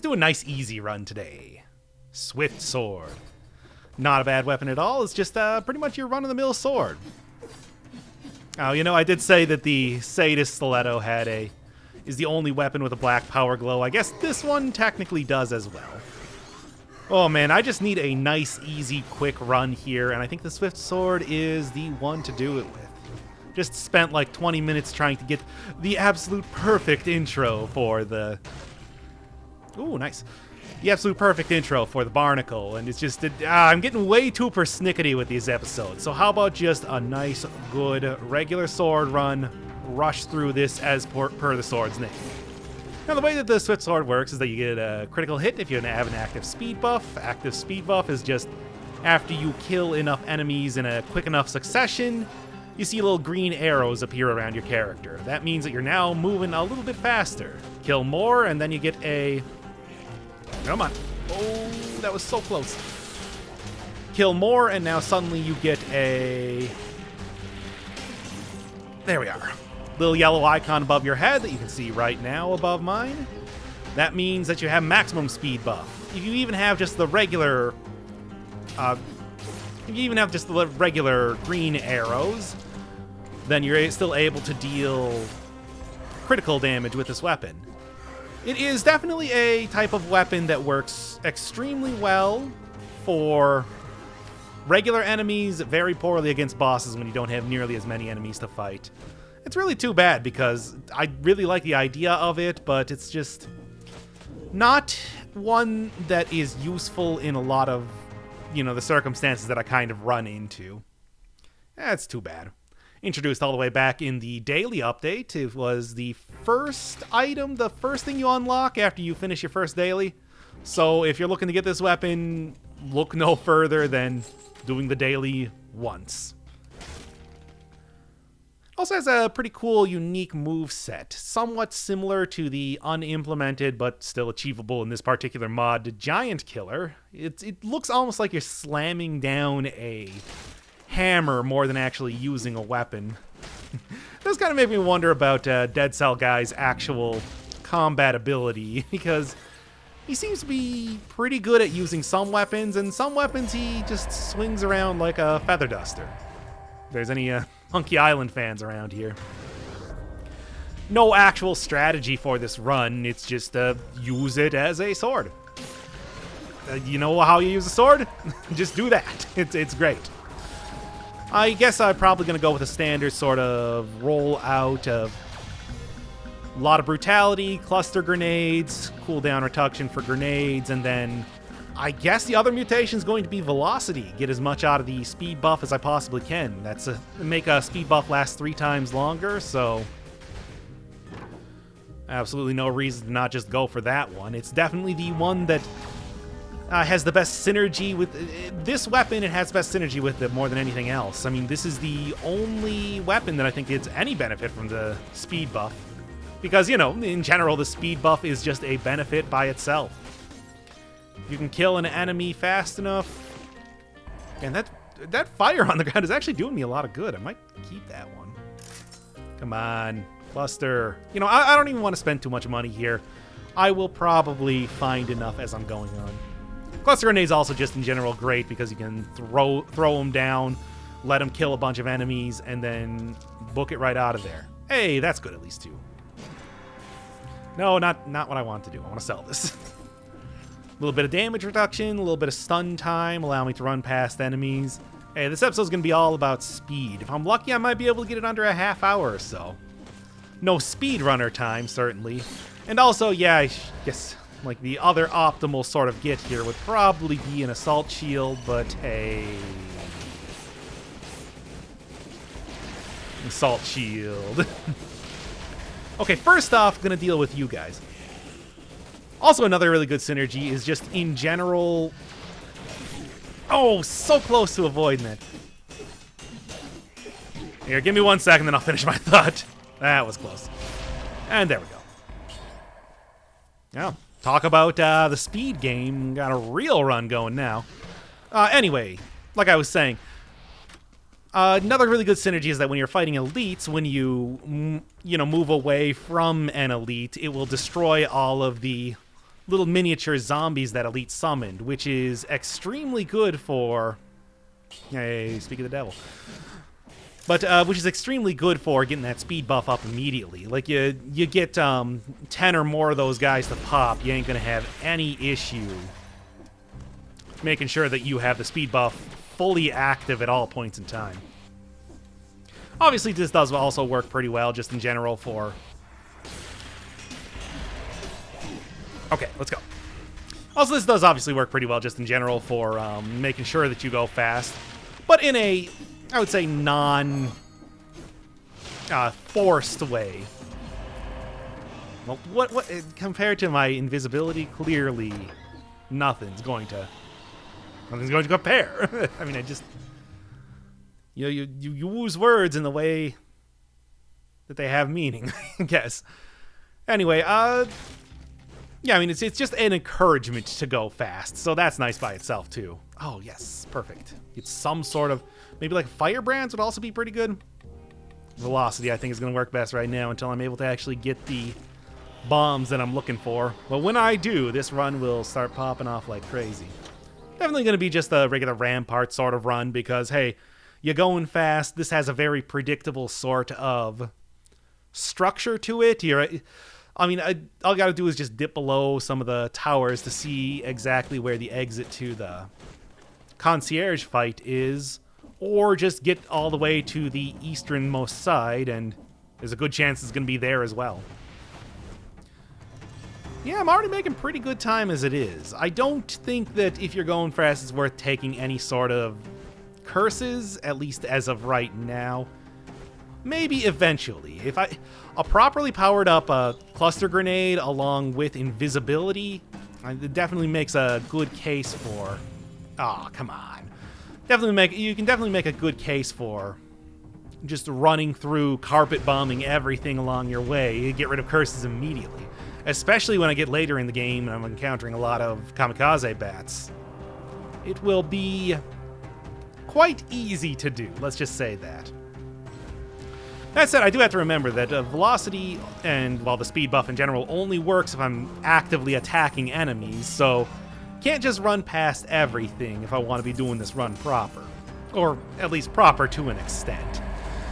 do a nice easy run today. Swift sword. Not a bad weapon at all. It's just pretty much your run-of-the-mill sword. Oh, you know, I did say that the Sadist Stiletto is the only weapon with a black power glow. I guess this one technically does as well. Oh man, I just need a nice, easy, quick run here, and I think the Swift Sword is the one to do it with. Just spent like 20 minutes trying to get the absolute perfect intro for the... Ooh, nice. The absolute perfect intro for the Barnacle, and it's just... I'm getting way too persnickety with these episodes, so how about just a nice, good, regular sword run, rush through this as per the sword's name. Now, the way that the Swift Sword works is that you get a critical hit if you have an active speed buff. Active speed buff is just after you kill enough enemies in a quick enough succession, you see little green arrows appear around your character. That means that you're now moving a little bit faster. Kill more, and then you get a... Come on. Oh, that was so close. Kill more, and now suddenly you get a... There we are. Little yellow icon above your head that you can see right now above mine. That means that you have maximum speed buff. If you even have just the regular... green arrows, then you're still able to deal critical damage with this weapon. It is definitely a type of weapon that works extremely well for regular enemies, very poorly against bosses when you don't have nearly as many enemies to fight. It's really too bad because I really like the idea of it, but it's just not one that is useful in a lot of, you know, the circumstances that I kind of run into. That's too bad. Introduced all the way back in the daily update. It was the first item, the first thing you unlock after you finish your first daily. So if you're looking to get this weapon, look no further than doing the daily once. Also has a pretty cool, unique move set, somewhat similar to the unimplemented but still achievable in this particular mod, Giant Killer. It looks almost like you're slamming down a hammer more than actually using a weapon. This kind of made me wonder about Dead Cell Guy's actual combat ability, because he seems to be pretty good at using some weapons, and some weapons he just swings around like a feather duster. If there's any Monkey Island fans around here. No actual strategy for this run, it's just use it as a sword. You know how you use a sword? Just do that. It's great. I guess I'm probably going to go with a standard sort of roll out of a lot of brutality, cluster grenades, cooldown reduction for grenades, and then I guess the other mutation is going to be velocity. Get as much out of the speed buff as I possibly can. That's make a speed buff last 3 times longer, so absolutely no reason to not just go for that one. It's definitely the one that has the best synergy with this weapon. It has best synergy with it more than anything else. I mean, this is the only weapon that I think gets any benefit from the speed buff, because, you know, in general, the speed buff is just a benefit by itself. You can kill an enemy fast enough, and that fire on the ground is actually doing me a lot of good. I might keep that one. Come on, cluster. You know, I don't even want to spend too much money here. I will probably find enough as I'm going on. Cluster grenades also just in general great because you can throw them down, let them kill a bunch of enemies, and then book it right out of there. Hey, that's good at least too. No, not what I want to do. I want to sell this. A little bit of damage reduction, a little bit of stun time, allow me to run past enemies. Hey, this episode's going to be all about speed. If I'm lucky, I might be able to get it under a half hour or so. No speedrunner time, certainly. And also, yeah, I guess like the other optimal sort of get here would probably be an assault shield, but hey. Assault shield. Okay, first off, gonna deal with you guys. Also, another really good synergy is just in general... Oh, so close to avoiding it. Here, give me 1 second, then I'll finish my thought. That was close. And there we go. Now, talk about the speed game. Got a real run going now. Anyway, like I was saying, another really good synergy is that when you're fighting elites, when you move away from an elite, it will destroy all of the little miniature zombies that Elite summoned, which is extremely good for... Hey, speak of the devil. But, which is extremely good for getting that speed buff up immediately. Like, you get 10 or more of those guys to pop, you ain't gonna have any issue making sure that you have the speed buff fully active at all points in time. Obviously, this does also work pretty well, just in general, for... Okay, let's go. Also, this does obviously work pretty well, just in general, for making sure that you go fast. But in a, I would say, non-forced way. Well, what compared to my invisibility, clearly nothing's going to compare. I mean, I just... You use words in the way that they have meaning, I guess. Anyway, yeah, I mean, it's just an encouragement to go fast, so that's nice by itself, too. Oh, yes, perfect. It's some sort of... Maybe like firebrands would also be pretty good. Velocity, I think, is going to work best right now until I'm able to actually get the bombs that I'm looking for. But when I do, this run will start popping off like crazy. Definitely going to be just a regular Rampart sort of run because, hey... You're going fast. This has a very predictable sort of structure to it. I mean, all you got to do is just dip below some of the towers to see exactly where the exit to the Concierge fight is, or just get all the way to the easternmost side, and there's a good chance it's going to be there as well. Yeah, I'm already making pretty good time as it is. I don't think that if you're going fast, it's worth taking any sort of curses, at least as of right now. Maybe eventually. If a properly powered up cluster grenade along with invisibility, it definitely makes a good case for... Oh, come on. You can definitely make a good case for just running through, carpet bombing everything along your way. You get rid of curses immediately. Especially when I get later in the game and I'm encountering a lot of kamikaze bats. It will be quite easy to do, let's just say that. That said, I do have to remember that velocity and, well, the speed buff in general only works if I'm actively attacking enemies, so can't just run past everything if I want to be doing this run proper. Or at least proper to an extent.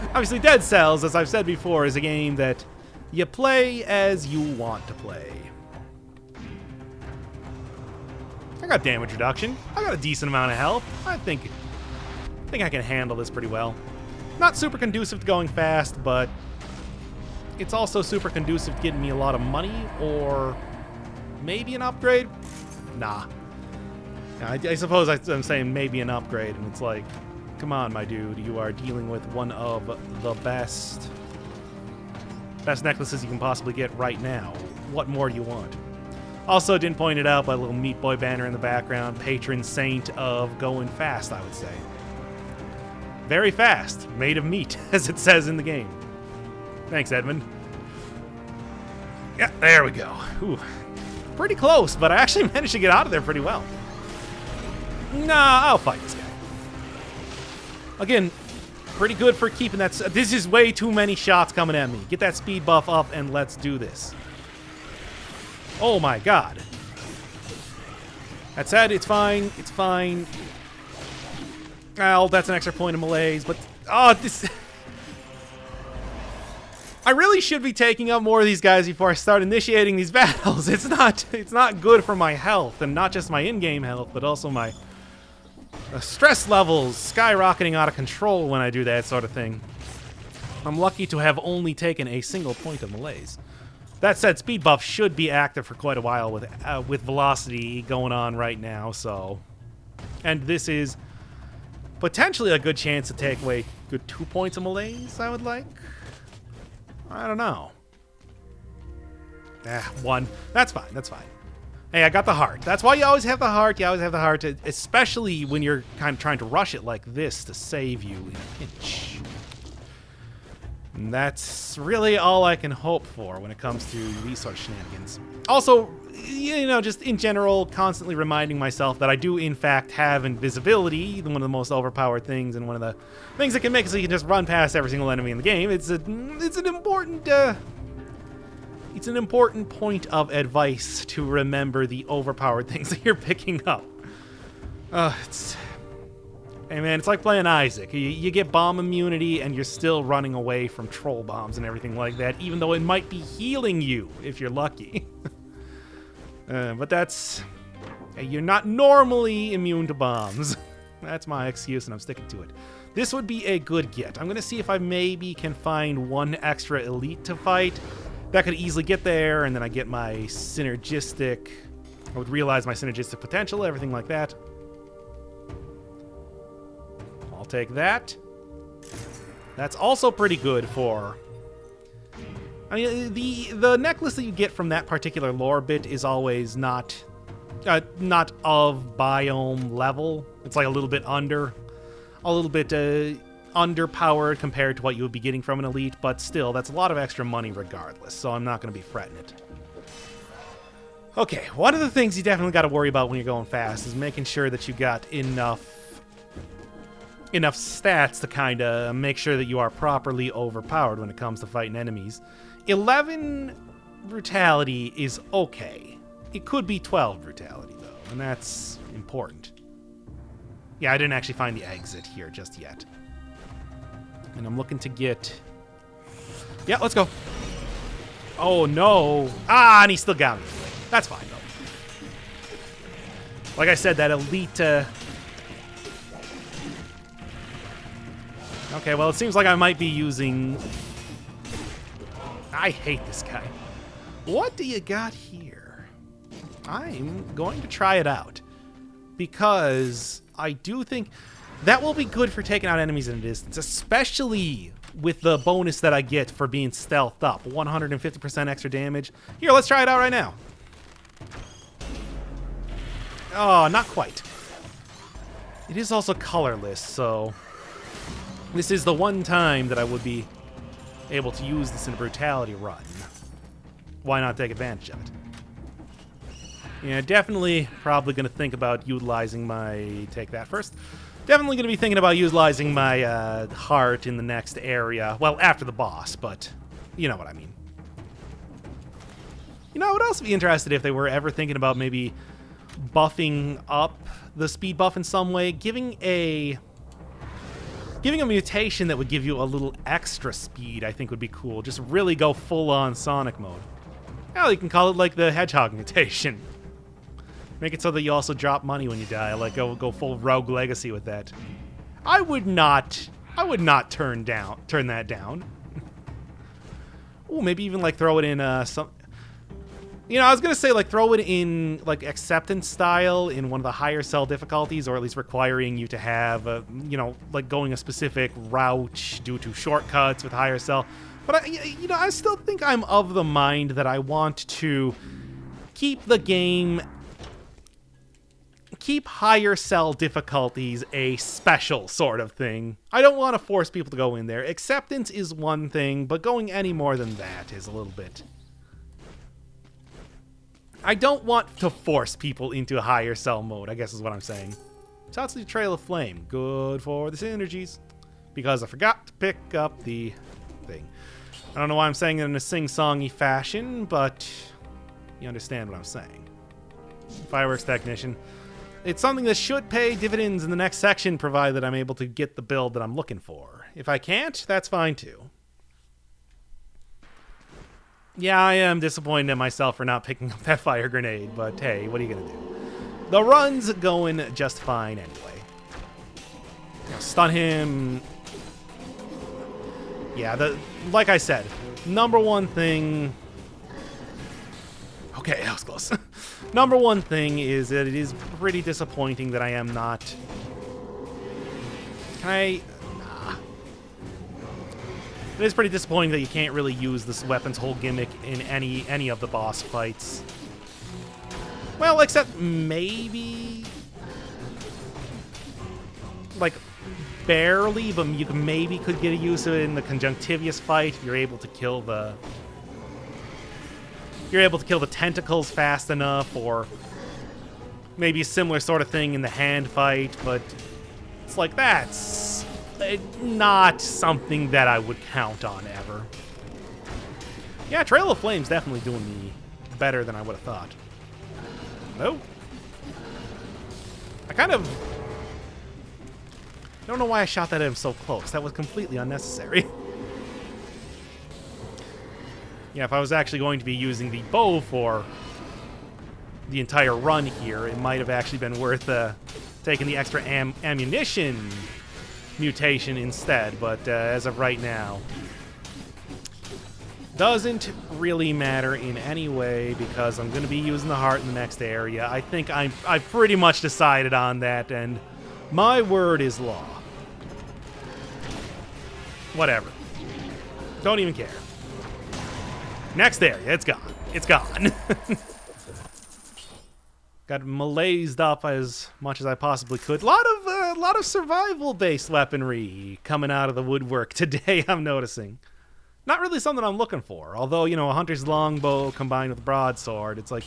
Obviously, Dead Cells, as I've said before, is a game that you play as you want to play. I got damage reduction. I got a decent amount of health. I think I can handle this pretty well. Not super conducive to going fast, but it's also super conducive to getting me a lot of money, or maybe an upgrade? Nah. I suppose I'm saying maybe an upgrade, and it's like, come on, my dude, you are dealing with one of the best necklaces you can possibly get right now. What more do you want? Also, didn't point it out, but a little Meat Boy banner in the background, patron saint of going fast, I would say. Very fast, made of meat, as it says in the game. Thanks, Edmund. Yeah, there we go. Ooh, pretty close, but I actually managed to get out of there pretty well. Nah, I'll fight this guy. Again, pretty good for keeping that... This is way too many shots coming at me. Get that speed buff up, and let's do this. Oh my god. That said, it's fine. It's fine. Well, that's an extra point of malaise, but... Oh, this... I really should be taking out more of these guys before I start initiating these battles. It's not good for my health, and not just my in-game health, but also my stress levels skyrocketing out of control when I do that sort of thing. I'm lucky to have only taken a single point of malaise. That said, speed buff should be active for quite a while with velocity going on right now, so... And this is potentially a good chance to take away good 2 points of malaise, I would like. I don't know. 1. That's fine, that's fine. Hey, I got the heart. That's why you always have the heart. You always have the heart, especially when you're kind of trying to rush it like this to save you in a pinch. And that's really all I can hope for when it comes to these sort of shenanigans. Also, you know, just in general, constantly reminding myself that I do, in fact, have invisibility, one of the most overpowered things, and one of the things that can make it so you can just run past every single enemy in the game. It's an important It's an important point of advice to remember the overpowered things that you're picking up. Hey man, it's like playing Isaac. You get bomb immunity and you're still running away from troll bombs and everything like that, even though it might be healing you if you're lucky. But that's... You're not normally immune to bombs. That's my excuse and I'm sticking to it. This would be a good get. I'm going to see if I maybe can find one extra elite to fight. That could easily get there, and then I get my synergistic... I would realize my synergistic potential, everything like that. I'll take that. That's also pretty good for... I mean, the necklace that you get from that particular lore bit is always not of biome level. It's like a little bit underpowered compared to what you would be getting from an elite, but still, that's a lot of extra money regardless, so I'm not going to be fretting it. Okay, one of the things you definitely got to worry about when you're going fast is making sure that you got enough stats to kind of make sure that you are properly overpowered when it comes to fighting enemies. 11 brutality is okay. It could be 12 brutality, though, and that's important. Yeah, I didn't actually find the exit here just yet. And I'm looking to get... Yeah, let's go. Oh, no. Ah, and he still got me. That's fine, though. Like I said, that elite... Okay, well, it seems like I might be using... I hate this guy. What do you got here? I'm going to try it out. Because I do think that will be good for taking out enemies in a distance, especially with the bonus that I get for being stealthed up. 150% extra damage. Here, let's try it out right now. Oh, not quite. It is also colorless, so this is the one time that I would be able to use this in a brutality run. Why not take advantage of it? Yeah, definitely probably going to think about utilizing my... Take that first. Definitely going to be thinking about utilizing my heart in the next area. Well, after the boss, but you know what I mean. You know, I would also be interested if they were ever thinking about maybe buffing up the speed buff in some way. Giving a mutation that would give you a little extra speed, I think would be cool. Just really go full-on Sonic mode. Well, you can call it like the Hedgehog mutation. Make it so that you also drop money when you die. Like go full Rogue Legacy with that. I would not turn that down. Ooh, maybe even like throw it in some. You know, I was gonna say like throw it in like acceptance style in one of the higher cell difficulties, or at least requiring you to have you know, like going a specific route due to shortcuts with higher cell. But I still think I'm of the mind that I want to keep the game. Keep higher cell difficulties a special sort of thing. I don't want to force people to go in there. Acceptance is one thing, but going any more than that is a little bit... I don't want to force people into a higher cell mode, I guess is what I'm saying. Tatsu's Trail of Flame. Good for the synergies. Because I forgot to pick up the thing. I don't know why I'm saying it in a sing-songy fashion, but you understand what I'm saying. Fireworks Technician. It's something that should pay dividends in the next section, provided that I'm able to get the build that I'm looking for. If I can't, that's fine too. Yeah, I am disappointed in myself for not picking up that fire grenade, but hey, what are you gonna do? The run's going just fine anyway. Now, stun him. Yeah, like I said, number one thing... Okay, that was close. Number one thing is that it is pretty disappointing that I am not... It is pretty disappointing that you can't really use this weapon's whole gimmick in any of the boss fights. Well, except maybe... Like, barely, but you maybe could get a use of it in the Conjunctivious fight. You're able to kill the... You're able to kill the tentacles fast enough, or maybe a similar sort of thing in the hand fight, but it's like that's not something that I would count on ever. Yeah, Trail of Flame's definitely doing me better than I would have thought. No. I kind of don't know why I shot that at him so close. That was completely unnecessary. Yeah, if I was actually going to be using the bow for the entire run here, it might have actually been worth taking the extra ammunition mutation instead, but as of right now, doesn't really matter in any way because I'm going to be using the heart in the next area. I think I've pretty much decided on that, and my word is law. Whatever. Don't even care. Next area, it's gone. It's gone. Got malaised up as much as I possibly could. A lot of survival-based weaponry coming out of the woodwork today, I'm noticing. Not really something I'm looking for. Although, you know, a hunter's longbow combined with a broadsword, it's like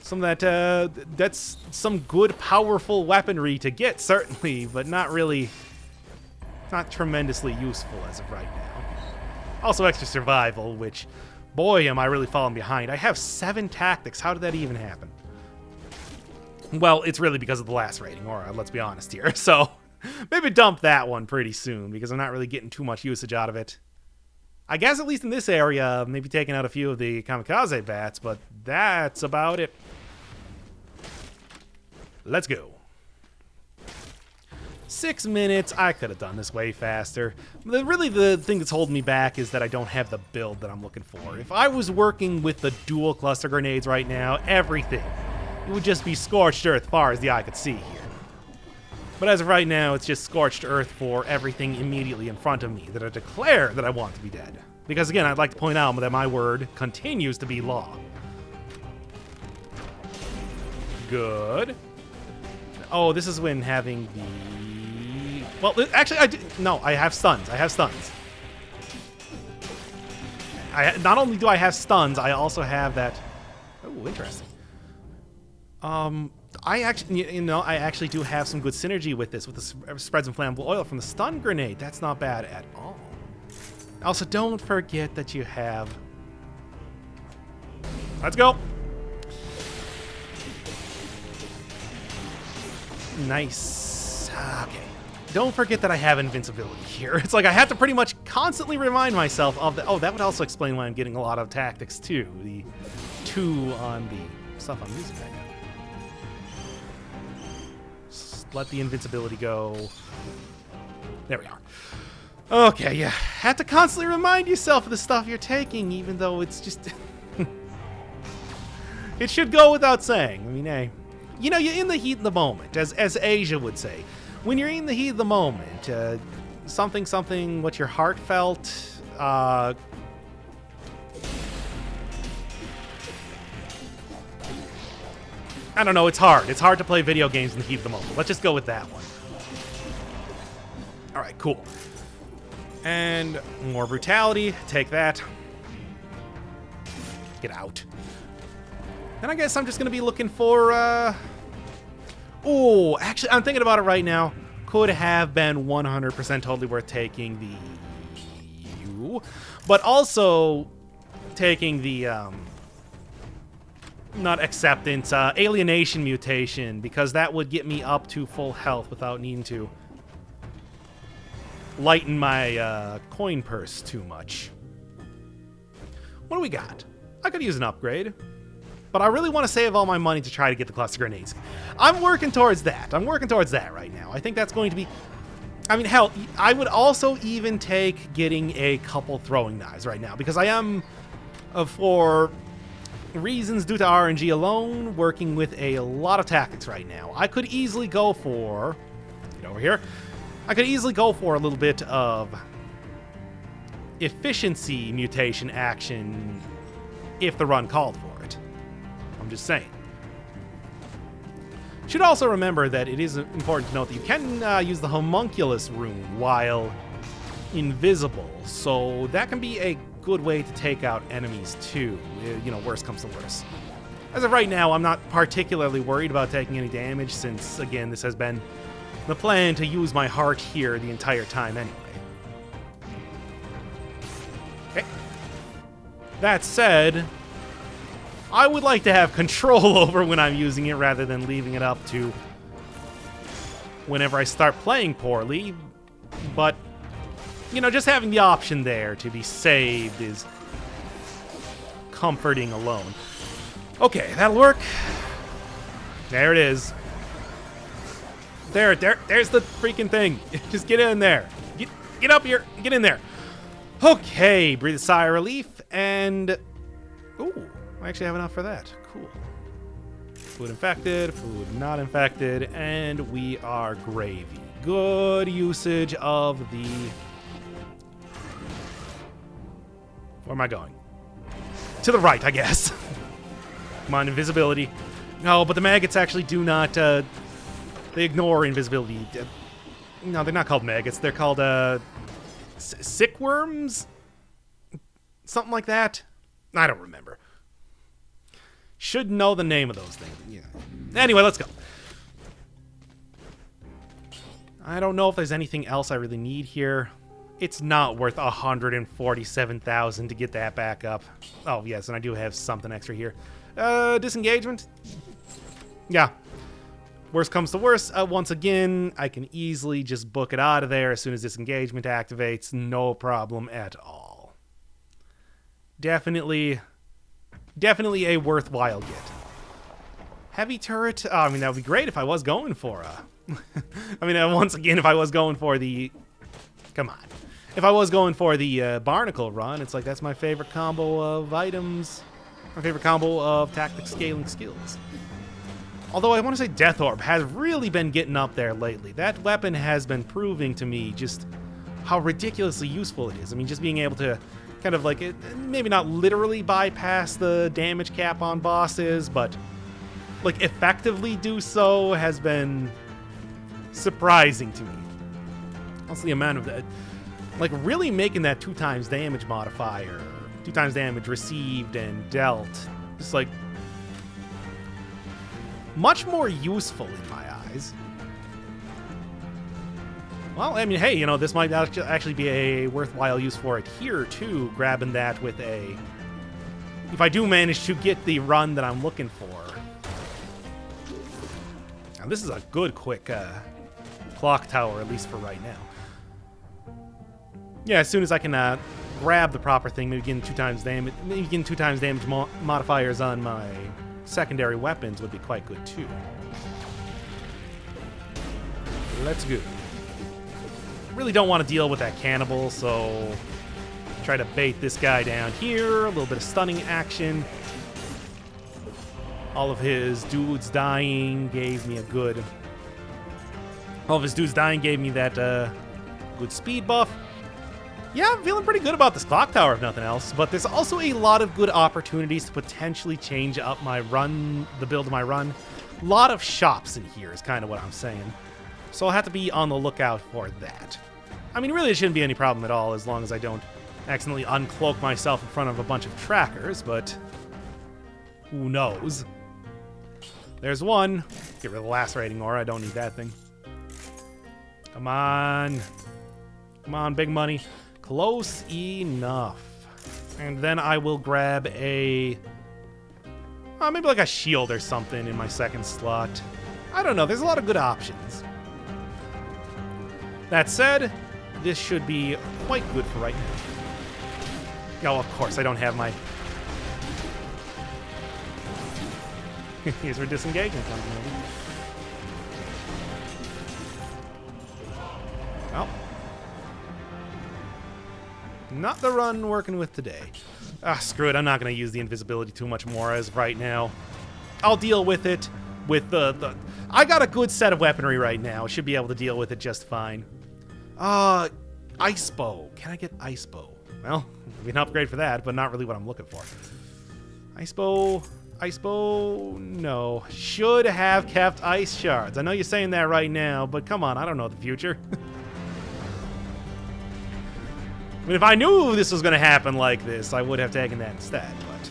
some of that, that's some good, powerful weaponry to get, certainly, but not really, not tremendously useful as of right now. Also extra survival, which, boy, am I really falling behind. I have 7 tactics. How did that even happen? Well, it's really because of the last rating, or let's be honest here. So, maybe dump that one pretty soon, because I'm not really getting too much usage out of it. I guess at least in this area, maybe taking out a few of the kamikaze bats, but that's about it. Let's go. 6 minutes. I could have done this way faster. Really, the thing that's holding me back is that I don't have the build that I'm looking for. If I was working with the dual cluster grenades right now, everything, it would just be scorched earth far as the eye could see here. But as of right now, it's just scorched earth for everything immediately in front of me that I declare that I want to be dead. Because again, I'd like to point out that my word continues to be law. Good. Oh, this is when having the... Well, actually, I have stuns. I have stuns. Not only do I have stuns, I also have that... Oh, interesting. I actually, you know, I actually do have some good synergy with this, with the spreads and flammable oil from the stun grenade. That's not bad at all. Also, don't forget that you have... Let's go. Nice. Okay. Don't forget that I have invincibility here. It's like I have to pretty much constantly remind myself of that. Oh, that would also explain why I'm getting a lot of tactics too. The 2 on the stuff I'm using right now. Let the invincibility go. There we are. Okay, yeah. Have to constantly remind yourself of the stuff you're taking, even though it's just... It should go without saying. I mean, hey. You know, you're in the heat of the moment, as Asia would say. When you're in the heat of the moment, something what your heart felt, I don't know, it's hard. It's hard to play video games in the heat of the moment. Let's just go with that one. All right, cool. And more brutality. Take that. Get out. And I guess I'm just going to be looking for... Oh, actually, I'm thinking about it right now. Could have been 100% totally worth taking the... But also taking the... not acceptance, alienation mutation, because that would get me up to full health without needing to lighten my coin purse too much. What do we got? I could use an upgrade, but I really want to save all my money to try to get the cluster grenades. I'm working towards that. I'm working towards that right now. I think that's going to be... I mean, hell, I would also even take getting a couple throwing knives right now, because I am, for reasons due to RNG alone, working with a lot of tactics right now. I could easily go for... Get over here. I could easily go for a little bit of efficiency mutation action if the run called for it. I'm just saying. Should also remember that it is important to note that you can use the homunculus rune while invisible, so that can be a good way to take out enemies too, you know, worst comes to worst. As of right now, I'm not particularly worried about taking any damage since, again, this has been the plan to use my heart here the entire time anyway. Okay. That said, I would like to have control over when I'm using it rather than leaving it up to whenever I start playing poorly. But, you know, just having the option there to be saved is comforting alone. Okay, that'll work. There it is. There's the freaking thing. Just get in there. Get up here. Get in there. Okay, breathe a sigh of relief, and... Ooh, I actually have enough for that. Cool. Food infected, food not infected, and we are gravy. Good usage of the... Where am I going? To the right, I guess. Come on, invisibility. No, but the maggots actually do not... they ignore invisibility. No, they're not called maggots. They're called, sick worms? Something like that? I don't remember. Should know the name of those things. Yeah. Anyway, let's go. I don't know if there's anything else I really need here. It's not worth 147,000 to get that back up. Oh, yes, and I do have something extra here. Disengagement? Yeah. Worst comes to worst, once again, I can easily just book it out of there as soon as disengagement activates. No problem at all. Definitely a worthwhile get. Heavy turret? Oh, I mean, that would be great if I was going for I mean, once again, if I was going for the... Come on. If I was going for the Barnacle run, it's like that's my favorite combo of items. My favorite combo of tactic scaling skills. Although I want to say Death Orb has really been getting up there lately. That weapon has been proving to me just how ridiculously useful it is. I mean, just being able to kind of like, maybe not literally bypass the damage cap on bosses, but like effectively do so has been surprising to me. Also the amount of that, like really making that 2x damage modifier, 2x damage received and dealt, just like much more useful in my eyes. Well, I mean, hey, you know, this might actually be a worthwhile use for it here, too, grabbing that with a... If I do manage to get the run that I'm looking for. Now, this is a good, quick clock tower, at least for right now. Yeah, as soon as I can grab the proper thing, maybe getting 2x damage, modifiers on my secondary weapons would be quite good too. Let's go. Really don't want to deal with that cannibal, so try to bait this guy down here. A little bit of stunning action. All of his dudes dying gave me a good... All of his dudes dying gave me that good speed buff. Yeah, I'm feeling pretty good about this clock tower, if nothing else. But there's also a lot of good opportunities to potentially change up my run, the build of my run. A lot of shops in here is kind of what I'm saying. So I'll have to be on the lookout for that. I mean, really, it shouldn't be any problem at all as long as I don't accidentally uncloak myself in front of a bunch of trackers, but who knows? There's one. Get rid of the lacerating aura. I don't need that thing. Come on. Come on, big money. Close enough. And then I will grab a... maybe like a shield or something in my second slot. I don't know. There's a lot of good options. That said, this should be quite good for right now. Oh, of course, I don't have my... Here's where disengagement comes in. Well. Not the run working with today. Screw it. I'm not going to use the invisibility too much more as of right now. I'll deal with it with the... I got a good set of weaponry right now. Should be able to deal with it just fine. Ice bow. Can I get ice bow? Well, we can upgrade for that, but not really what I'm looking for. Ice bow. Ice bow. No. Should have kept ice shards. I know you're saying that right now, but come on. I don't know the future. I mean, if I knew this was going to happen like this, I would have taken that instead, but...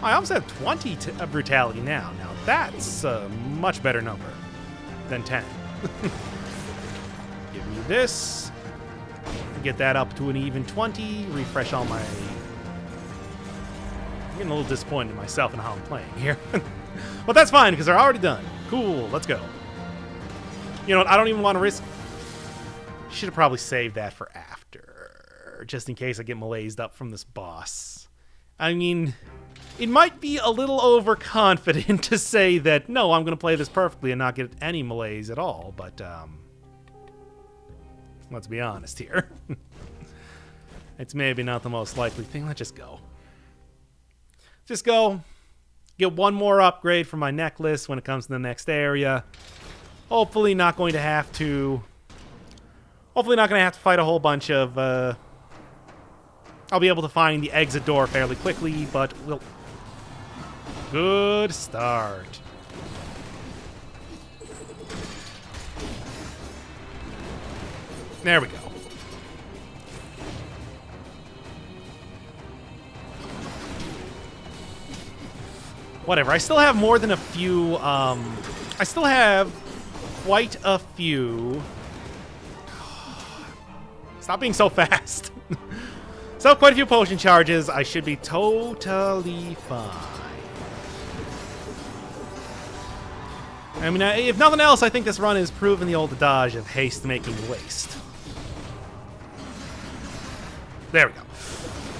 I almost have 20 brutality now. Now, that's a much better number than 10. Give me this. get that up to an even 20. Refresh all my... I'm getting a little disappointed in myself in how I'm playing here. But that's fine, because they're already done. Cool, let's go. You know what, I don't even want to risk... Should have probably saved that for after, just in case I get malaised up from this boss. I mean, it might be a little overconfident to say that, no, I'm going to play this perfectly and not get any malaise at all, but, let's be honest here. It's maybe not the most likely thing. Let's just go. Just go. Get one more upgrade for my necklace when it comes to the next area. Hopefully not going to have to... Hopefully not going to have to fight a whole bunch of... I'll be able to find the exit door fairly quickly, but we'll... Good start. There we go. Whatever, I still have more than a few, I still have quite a few... Stop being so fast. So, quite a few potion charges. I should be totally fine. I mean, if nothing else, I think this run has proven the old adage of haste making waste. There we go.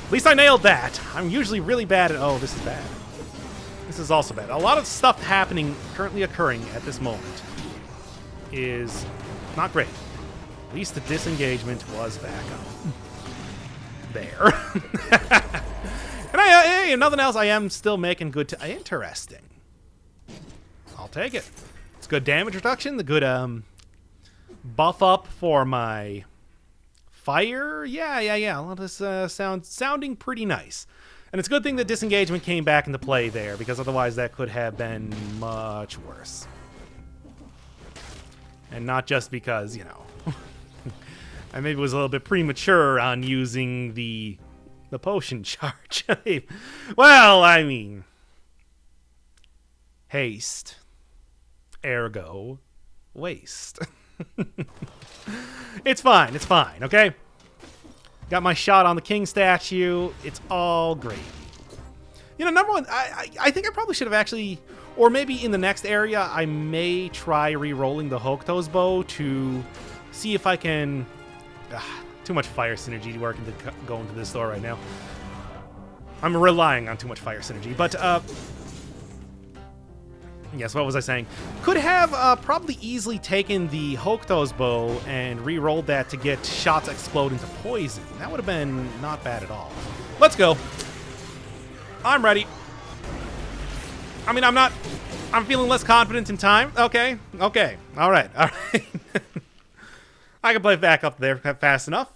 At least I nailed that. I'm usually really bad at... Oh, this is bad. This is also bad. A lot of stuff currently occurring at this moment is not great. At least the disengagement was back up. There. And hey, nothing else, I am still making good... Interesting. I'll take it. It's good damage reduction, the good buff up for my fire. Yeah. A lot of this sounding pretty nice. And it's a good thing that disengagement came back into play there, because otherwise that could have been much worse. And not just because, you know, I maybe was a little bit premature on using the potion charge. Well, I mean, haste, ergo, waste. It's fine, okay? Got my shot on the king statue. It's all great. You know, number one, I think I probably should have actually, or maybe in the next area, I may try re-rolling the Hokuto's bow to see if I can... too much fire synergy working to go into this store right now. I'm relying on too much fire synergy, but, yes, what was I saying? Could have probably easily taken the Hokuto's bow and re-rolled that to get shots explode into poison. That would have been not bad at all. Let's go. I'm ready. I mean, I'm feeling less confident in time. Okay. All right. I can play back up there fast enough.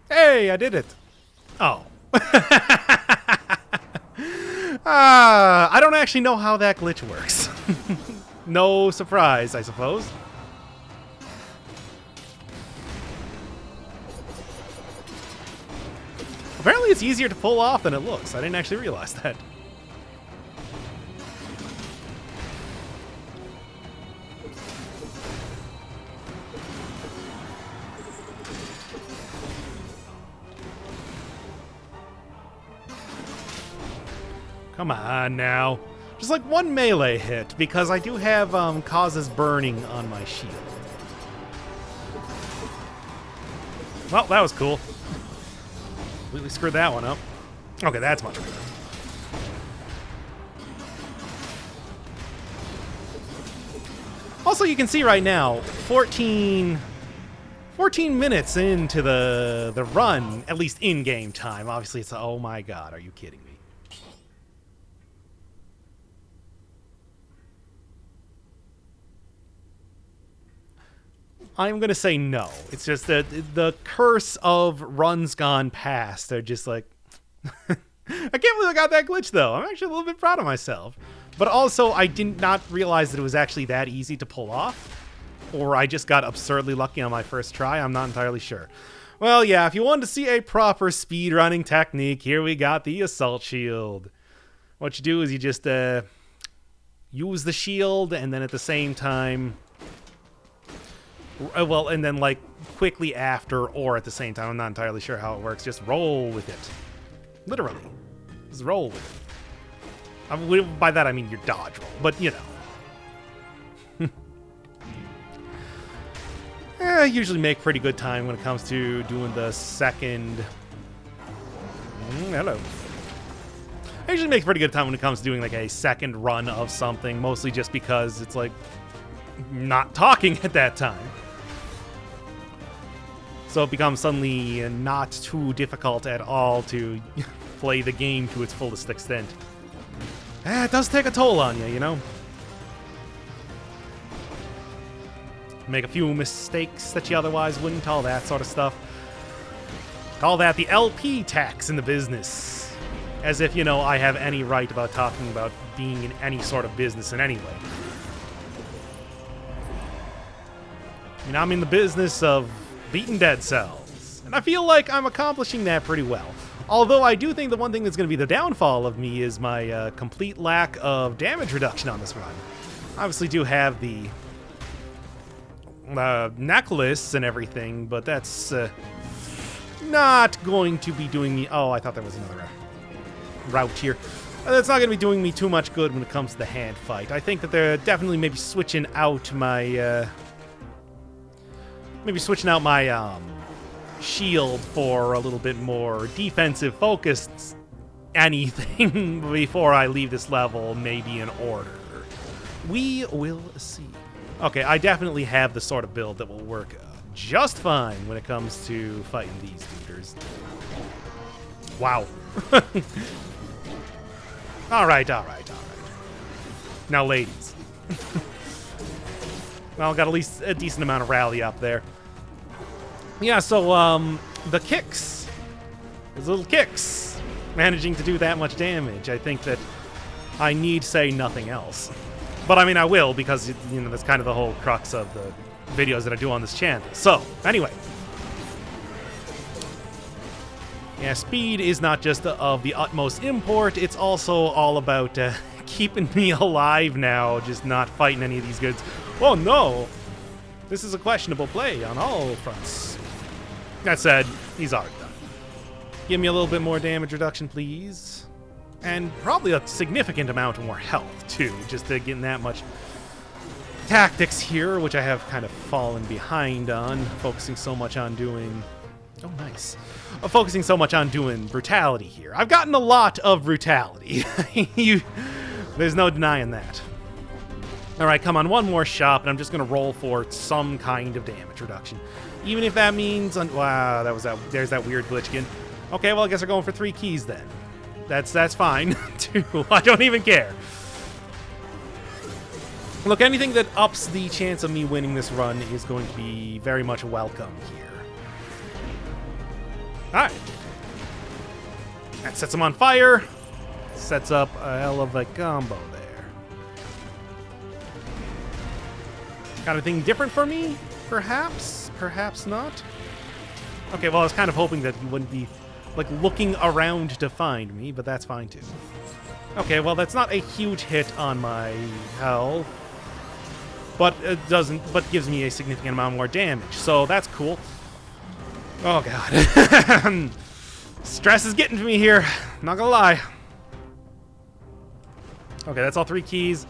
Hey, I did it. Oh. I don't actually know how that glitch works. No surprise, I suppose. Apparently it's easier to pull off than it looks. I didn't actually realize that. Come on now. Just like one melee hit, because I do have causes burning on my shield. Well, that was cool. Completely screwed that one up. Okay, that's much better. Also, you can see right now, 14 minutes into the run, at least in-game time. Obviously, it's, oh my god, are you kidding me? I'm going to say no. It's just that the curse of runs gone past. They're just like... I can't believe I got that glitch, though. I'm actually a little bit proud of myself. But also, I did not realize that it was actually that easy to pull off. Or I just got absurdly lucky on my first try. I'm not entirely sure. Well, yeah, if you wanted to see a proper speedrunning technique, here we got the Assault Shield. What you do is you just use the shield, and then at the same time... Well, and then, like, quickly after or at the same time. I'm not entirely sure how it works. Just roll with it. Literally. Just roll with it. By that, I mean your dodge roll, but, you know. I usually make pretty good time when it comes to doing the second... hello. I usually make pretty good time when it comes to doing, like, a second run of something, mostly just because it's, like, not talking at that time. So it becomes suddenly not too difficult at all to play the game to its fullest extent. It does take a toll on you, you know? Make a few mistakes that you otherwise wouldn't, all that sort of stuff. Call that the LP tax in the business. As if, you know, I have any right about talking about being in any sort of business in any way. I mean, I'm in the business of beating dead cells. And I feel like I'm accomplishing that pretty well. Although I do think the one thing that's going to be the downfall of me is my complete lack of damage reduction on this run. Obviously do have the necklace and everything, but that's not going to be doing me... Oh, I thought there was another route here. That's not going to be doing me too much good when it comes to the hand fight. I think that they're definitely maybe switching out my... shield for a little bit more defensive focused anything before I leave this level, maybe in order. We will see. Okay, I definitely have the sort of build that will work just fine when it comes to fighting these duders. Wow. Alright. Now, ladies. Well, got at least a decent amount of rally up there. Yeah, so, the kicks. Those little kicks. Managing to do that much damage. I think that I need say nothing else. But, I mean, I will, because, you know, that's kind of the whole crux of the videos that I do on this channel. So, anyway. Yeah, speed is not just of the utmost import. It's also all about keeping me alive now, just not fighting any of these goods. Oh, no! This is a questionable play on all fronts. That said, he's already done. Give me a little bit more damage reduction, please. And probably a significant amount more health, too, just to get that much tactics here, which I have kind of fallen behind on, focusing so much on doing... Oh, nice. Focusing so much on doing brutality here. I've gotten a lot of brutality. There's no denying that. Alright, come on, one more shot, and I'm just going to roll for some kind of damage reduction. Even if that means... Wow, there's that weird glitch again. Okay, well, I guess we're going for 3 keys then. That's fine, too. I don't even care. Look, anything that ups the chance of me winning this run is going to be very much welcome here. Alright. That sets him on fire. Sets up a hell of a combo there. Got anything different for me? Perhaps? Perhaps not? Okay, well, I was kind of hoping that he wouldn't be, like, looking around to find me, but that's fine, too. Okay, well, that's not a huge hit on my health, but it doesn't, but gives me a significant amount more damage, so that's cool. Oh, God. Stress is getting to me here, not gonna lie. Okay, that's all 3 keys.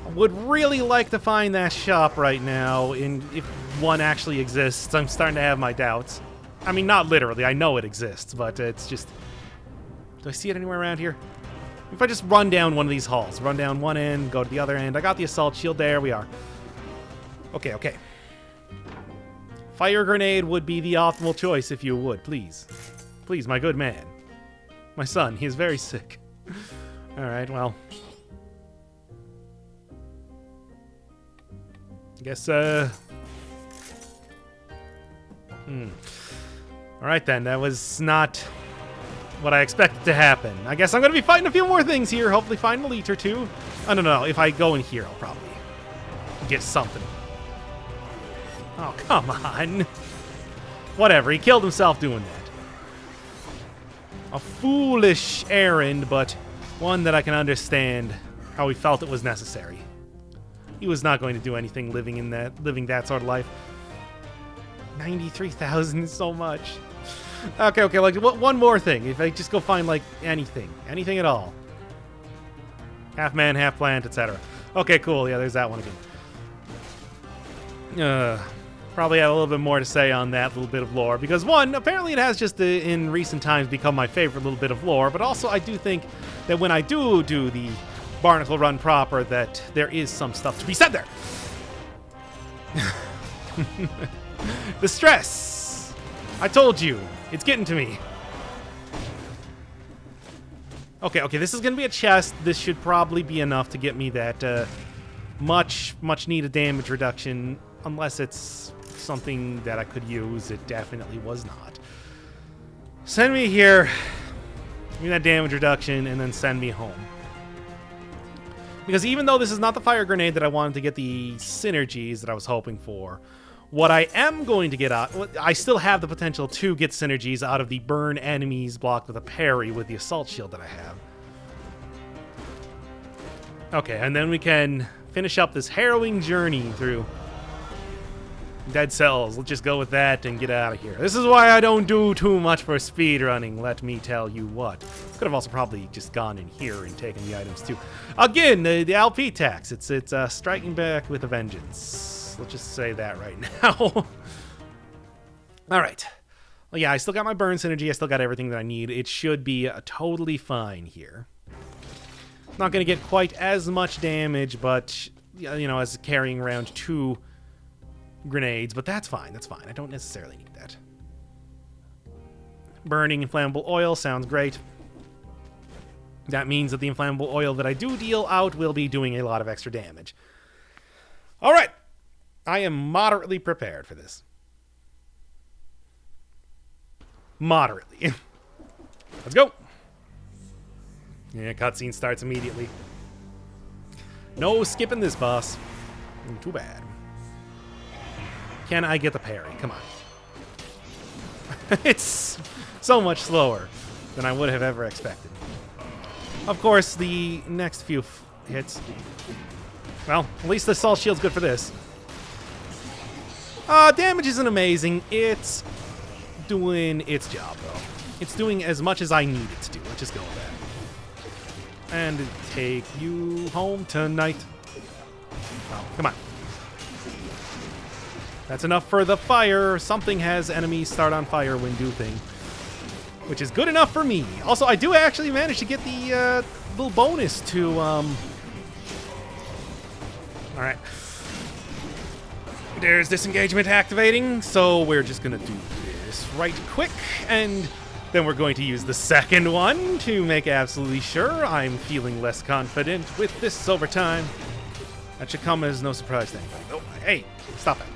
I would really like to find that shop right now, if one actually exists. I'm starting to have my doubts. I mean, not literally. I know it exists, but it's just... Do I see it anywhere around here? If I just run down one of these halls, run down one end, go to the other end. I got the assault shield. There we are. Okay, okay. Fire grenade would be the optimal choice if you would, please. Please, my good man. My son, he is very sick. Alright, well... I guess, Alright then, that was not what I expected to happen. I guess I'm gonna be fighting a few more things here, hopefully find a elite or 2. I don't know, if I go in here, I'll probably get something. Oh, come on. Whatever, he killed himself doing that. A foolish errand, but one that I can understand how he felt it was necessary. He was not going to do anything living that sort of life. 93,000 is so much. Okay, like, one more thing. If I just go find, like, anything at all. Half man, half plant, etc. Okay, cool. Yeah, there's that one again. Probably had a little bit more to say on that little bit of lore, because one, apparently it has just in recent times become my favorite little bit of lore, but also I do think that when I do the Barnacle Run proper, that there is some stuff to be said there. The stress. I told you, it's getting to me. Okay, this is gonna be a chest. This should probably be enough to get me that much needed damage reduction, unless it's something that I could use. It definitely was not. Send me here, give me that damage reduction, and then send me home. Because even though this is not the fire grenade that I wanted to get the synergies that I was hoping for, what I am going to get out, I still have the potential to get synergies out of the burn enemies blocked with a parry with the assault shield that I have. Okay, and then we can finish up this harrowing journey through dead cells. Let's just go with that and get out of here. This is why I don't do too much for speedrunning, let me tell you what. Could have also probably just gone in here and taken the items too. Again, the LP tax. It's striking back with a vengeance. Let's just say that right now. All right. Well, yeah, I still got my burn synergy. I still got everything that I need. It should be totally fine here. Not going to get quite as much damage, but, you know, as carrying around 2 grenades, but that's fine. That's fine. I don't necessarily need that. Burning inflammable oil sounds great. That means that the inflammable oil that I do deal out will be doing a lot of extra damage. All right. I am moderately prepared for this. Moderately. Let's go. Yeah, cutscene starts immediately. No skipping this, boss. Too bad. Can I get the parry? Come on. It's so much slower than I would have ever expected. Of course, the next few hits... Well, at least the assault shield's good for this. Damage isn't amazing. It's doing its job, though. It's doing as much as I need it to do. Let's just go with that. And take you home tonight. Oh, come on. That's enough for the fire. Something has enemies start on fire when do thing, which is good enough for me. Also, I do actually manage to get the little bonus to... All right. There's disengagement activating, so we're just going to do this right quick, and then we're going to use the second one to make absolutely sure I'm feeling less confident with this over time. That should come as no surprise to anybody. Oh, hey, stop it.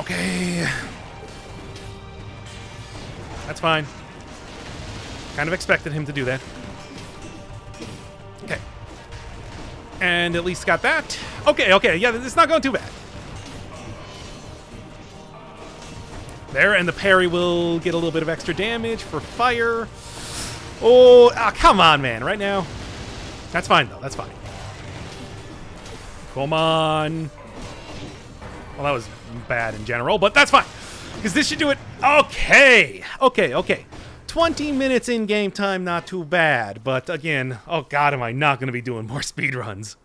Okay. That's fine. Kind of expected him to do that. Okay. And at least got that. Okay, yeah, it's not going too bad. There, and the parry will get a little bit of extra damage for fire. Oh, come on, man, right now. That's fine, though, that's fine. Come on. Well, that was bad in general, but that's fine. Because this should do it. Okay. 20 minutes in game time, not too bad. But again, oh god, am I not going to be doing more speedruns.